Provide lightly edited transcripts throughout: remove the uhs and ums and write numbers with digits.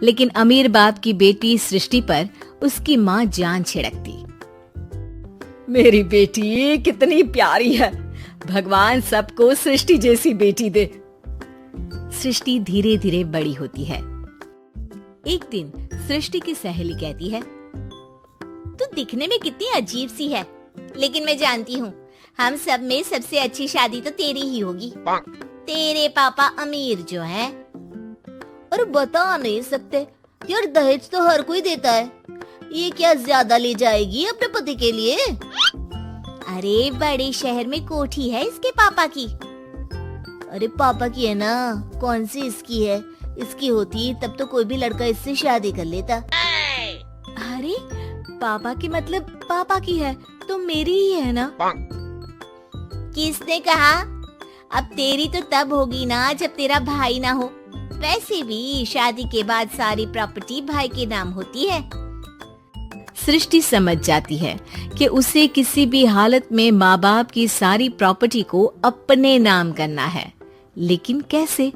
लेकिन अमीर बाप की बेटी सृष्टि पर उसकी माँ जान छिड़कती। मेरी बेटी कितनी प्यारी है, भगवान सबको सृष्टि जैसी बेटी दे। सृष्टि धीरे धीरे बड़ी होती है। एक दिन सृष्टि की सहेली कहती है, तू दिखने में कितनी अजीब सी है, लेकिन मैं जानती हूँ हम सब में सबसे अच्छी शादी तो तेरी ही होगी। तेरे पापा अमीर जो है। और बता नहीं सकते यार, दहेज तो हर कोई देता है, ये क्या ज्यादा ले जाएगी अपने पति के लिए? अरे बड़े शहर में कोठी है इसके पापा की। अरे पापा की है ना, कौन सी इसकी है? इसकी होती तब तो कोई भी लड़का इससे शादी कर लेता। अरे पापा की मतलब पापा की है तो मेरी ही है ना? किसने कहा? अब तेरी तो तब होगी ना जब तेरा भाई ना हो। वैसे भी शादी के बाद सारी प्रॉपर्टी भाई के नाम होती है। सृष्टि समझ जाती है कि उसे किसी भी हालत में माँ बाप की सारी प्रॉपर्टी को अपने नाम करना है, लेकिन कैसे?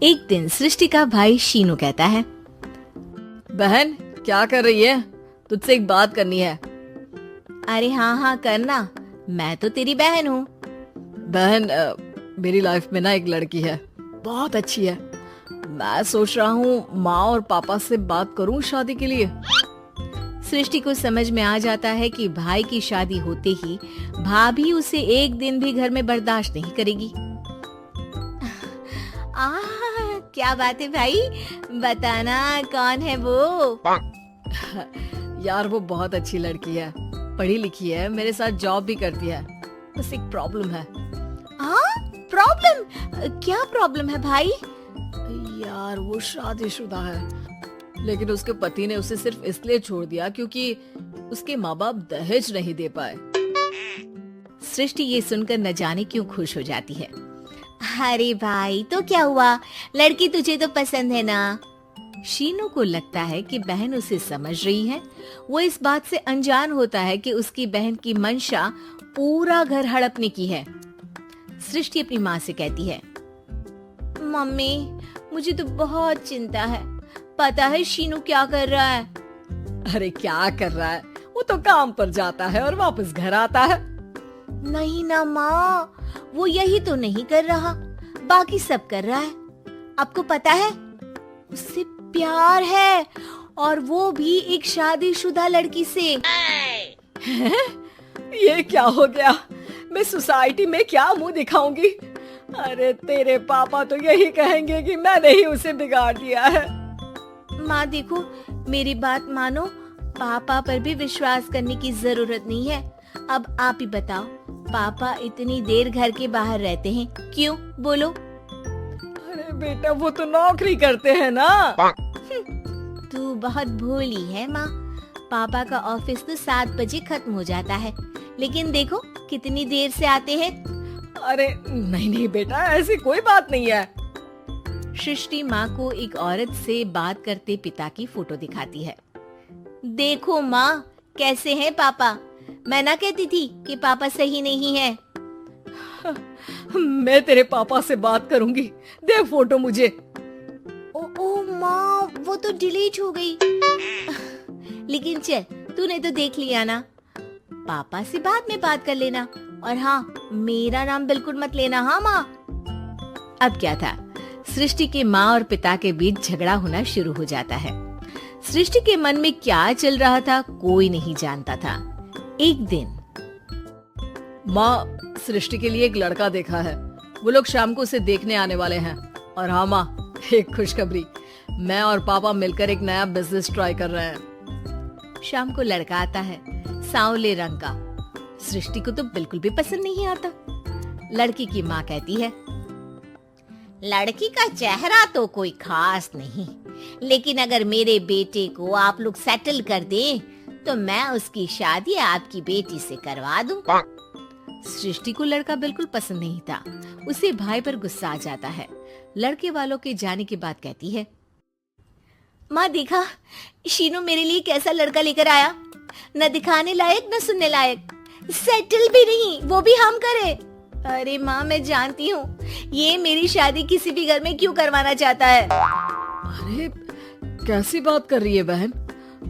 एक दिन सृष्टि का भाई शीनू कहता है, बहन क्या कर रही है? तुझसे एक बात करनी है। अरे हाँ करना, मैं तो तेरी बहन हूँ। बहन मेरी लाइफ में ना एक लड़की है, बहुत अच्छी है। मैं सोच रहा हूँ माँ और पापा से बात करूँ शादी के लिए। सृष्टि को समझ में आ जाता है कि भाई की शादी होते ही भाभी उसे एक दिन भी घर में बर्दाश्त नहीं करेगी। क्या बात है भाई, बताना कौन है वो? यार वो बहुत अच्छी लड़की है, पढ़ी लिखी है, मेरे साथ जॉब भी करती है। बस एक प्रॉब्लम है। प्रॉब्लम? क्या प्रॉब्लम है भाई? यार वो शादीशुदा है, लेकिन उसके पति ने उसे सिर्फ इसलिए छोड़ दिया क्योंकि उसके माँ बाप दहेज नहीं दे पाए। सृष्टि ये सुनकर न जाने क्यों खुश हो जाती है। अरे भाई तो क्या हुआ, लड़की तुझे तो पसंद है ना? शीनू को लगता है कि बहन उसे समझ रही है। वो इस बात से अनजान होता है कि उसकी बहन की मंशा पूरा घर हड़पने की है। सृष्टि अपनी माँ से कहती है, मम्मी मुझे तो बहुत चिंता है। पता है शीनू क्या कर रहा है? अरे क्या कर रहा है, वो तो काम पर जाता है और वापस घर आता है। नहीं ना माँ, वो यही तो नहीं कर रहा, बाकी सब कर रहा है। आपको पता है उससे प्यार है, और वो भी एक शादीशुदा लड़की से। ये क्या हो गया, मैं सोसाइटी में क्या मुंह दिखाऊंगी? अरे तेरे पापा तो यही कहेंगे कि मैंने ही उसे बिगाड़ दिया है। माँ देखो, मेरी बात मानो, पापा पर भी विश्वास करने की जरूरत नहीं है। अब आप ही बताओ, पापा इतनी देर घर के बाहर रहते हैं क्यों? बोलो। अरे बेटा वो तो नौकरी करते हैं ना। तू बहुत भोली है माँ। पापा का ऑफिस तो 7 बजे खत्म हो जाता है, लेकिन देखो कितनी देर से आते हैं। अरे नहीं बेटा, ऐसी कोई बात नहीं है। सृष्टि माँ को एक औरत से बात करते पिता की फोटो दिखाती है। देखो माँ कैसे हैं पापा, मैं ना कहती थी कि पापा सही नहीं है। मैं तेरे पापा से बात करूंगी, दे फोटो मुझे। ओ माँ, वो तो डिलीट हो गई। लेकिन चल, तूने तो देख लिया ना, पापा से बाद में बात कर लेना। और हाँ, मेरा नाम बिल्कुल मत लेना। हाँ माँ। अब क्या था, सृष्टि के माँ और पिता के बीच झगड़ा होना शुरू हो जाता है। सृष्टि के मन में क्या चल रहा था कोई नहीं जानता था। एक दिन माँ, सृष्टि के लिए एक लड़का देखा है, वो लोग शाम को उसे देखने आने वाले हैं। और हाँ माँ, एक खुशखबरी, मैं और पापा मिलकर एक नया बिजनेस ट्राई कर रहे हैं। शाम को लड़का आता है, सांवले रंग का। सृष्टि को तो बिल्कुल भी पसंद नहीं आता। लड़की की माँ कहती है, लड़की का चेहरा तो कोई खास नहीं, लेकिन अगर मेरे बेटे को आप लोग सेटल कर दें तो मैं उसकी शादी आपकी बेटी से करवा दूं। सृष्टि को लड़का बिल्कुल पसंद नहीं था। उसे भाई पर गुस्सा आ जाता है। लड़के वालों के जाने के बाद कहती है, माँ देखा शीनू मेरे लिए कैसा लड़का लेकर आया, न दिखाने लायक न सुनने लायक, सेटल भी नहीं, वो भी हम करे। अरे माँ मैं जानती हूँ ये मेरी शादी किसी भी घर में क्यों करवाना चाहता है। अरे कैसी बात कर रही है बहन?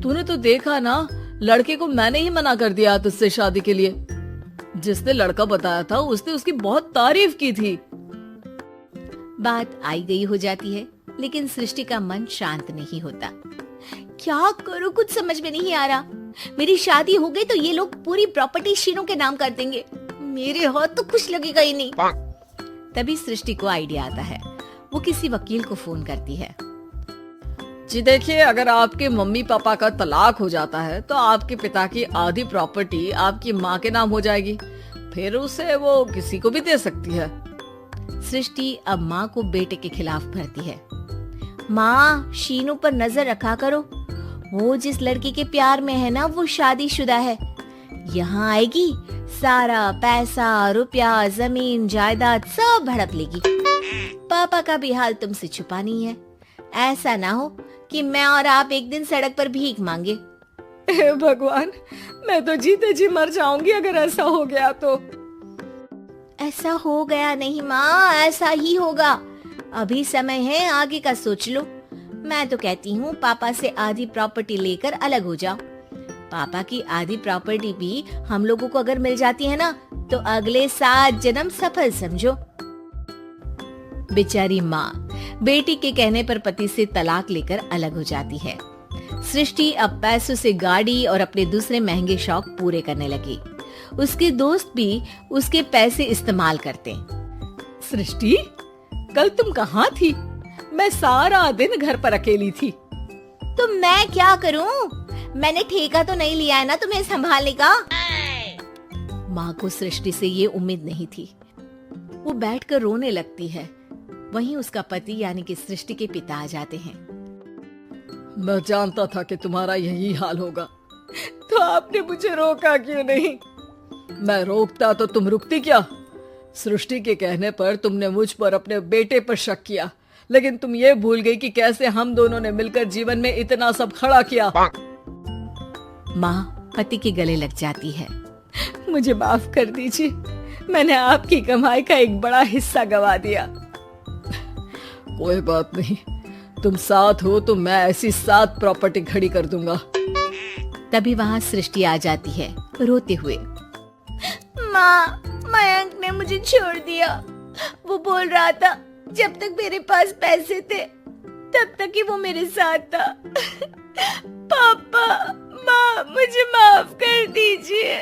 तूने तो देखा ना, लड़के को मैंने ही मना कर दिया तुझसे शादी के लिए। जिसने लड़का बताया था उसने उसकी बहुत तारीफ की थी। बात आई गई हो जाती है, लेकिन सृष्टि का मन शांत नहीं होता। क्या करूं, कुछ समझ में नहीं आ रहा। मेरी शादी हो गई तो ये लोग पूरी प्रॉपर्टी शीनू के नाम कर देंगे। मेरे हाथ तो कुछ लगेगा ही नहीं। तभी सृष्टि को आइडिया आता है। वो किसी वकील को फोन करती है। जी देखिए, अगर आपके मम्मी पापा का तलाक हो जाता है तो आपके पिता की आधी प्रॉपर्टी आपकी माँ के नाम हो जाएगी, फिर उसे वो किसी को भी दे सकती है। सृष्टि अब माँ को बेटे के खिलाफ भरती है। माँ, शीनू पर नजर रखा करो। वो जिस लड़की के प्यार में है ना, वो शादीशुदा है। यहाँ आएगी, सारा पैसा, रुपया, जमीन, जायदाद सब हड़प लेगी। पापा का भी हाल तुमसे छुपा नहीं है। ऐसा ना हो कि मैं और आप एक दिन सड़क पर भीख मांगे। हे भगवान, मैं तो जीते जी मर जाऊंगी अगर ऐसा हो गया तो। ऐसा हो गया नहीं माँ, ऐसा ही होगा। अभी समय है, आगे का सोच लो। मैं तो कहती हूँ पापा से आधी प्रॉपर्टी लेकर अलग हो जाओ। पापा की आधी प्रॉपर्टी भी हम लोगों को अगर मिल जाती है ना, तो अगले 7 जन्म सफल समझो। बेचारी माँ बेटी के कहने पर पति से तलाक लेकर अलग हो जाती है। सृष्टि अब पैसों से गाड़ी और अपने दूसरे महंगे शौक पूरे करने लगी। उसके दोस्त भी उसके पैसे इस्तेमाल करते। सृष्टि, कल तुम कहाँ थी? मैं सारा दिन घर पर अकेली थी। तो मैं क्या करूं? मैंने ठेका तो नहीं लिया है ना तुम्हें संभालने का। माँ को सृष्टि से ये उम्मीद नहीं थी। वो बैठकर रोने लगती है। वहीं उसका पति यानी कि सृष्टि के पिता आ जाते हैं। मैं जानता था कि तुम्हारा यही हाल होगा, तो आपने मुझे रोका क्यों नहीं? मैं रोकता तो तुम रुकती क्या? सृष्टि के कहने पर तुमने मुझ पर अपने बेटे पर शक किया, लेकिन तुम ये भूल गई कि कैसे हम दोनों ने मिलकर जीवन में इतना सब खड़ा किया। माँ पति के गले लग जाती है। मुझे माफ कर दीजिए, मैंने आपकी कमाई का एक बड़ा हिस्सा गवा दिया। कोई बात नहीं, तुम साथ हो तो मैं ऐसी 7 प्रॉपर्टी खड़ी कर दूंगा। तभी वहाँ सृष्टि आ जाती है रोते हुए। माँ, मयंक ने मुझे छोड़ दिया। वो बोल रहा था जब तक मेरे पास पैसे थे तब तक ही वो मेरे साथ था। पापा, माँ, मुझे माफ कर दीजिए।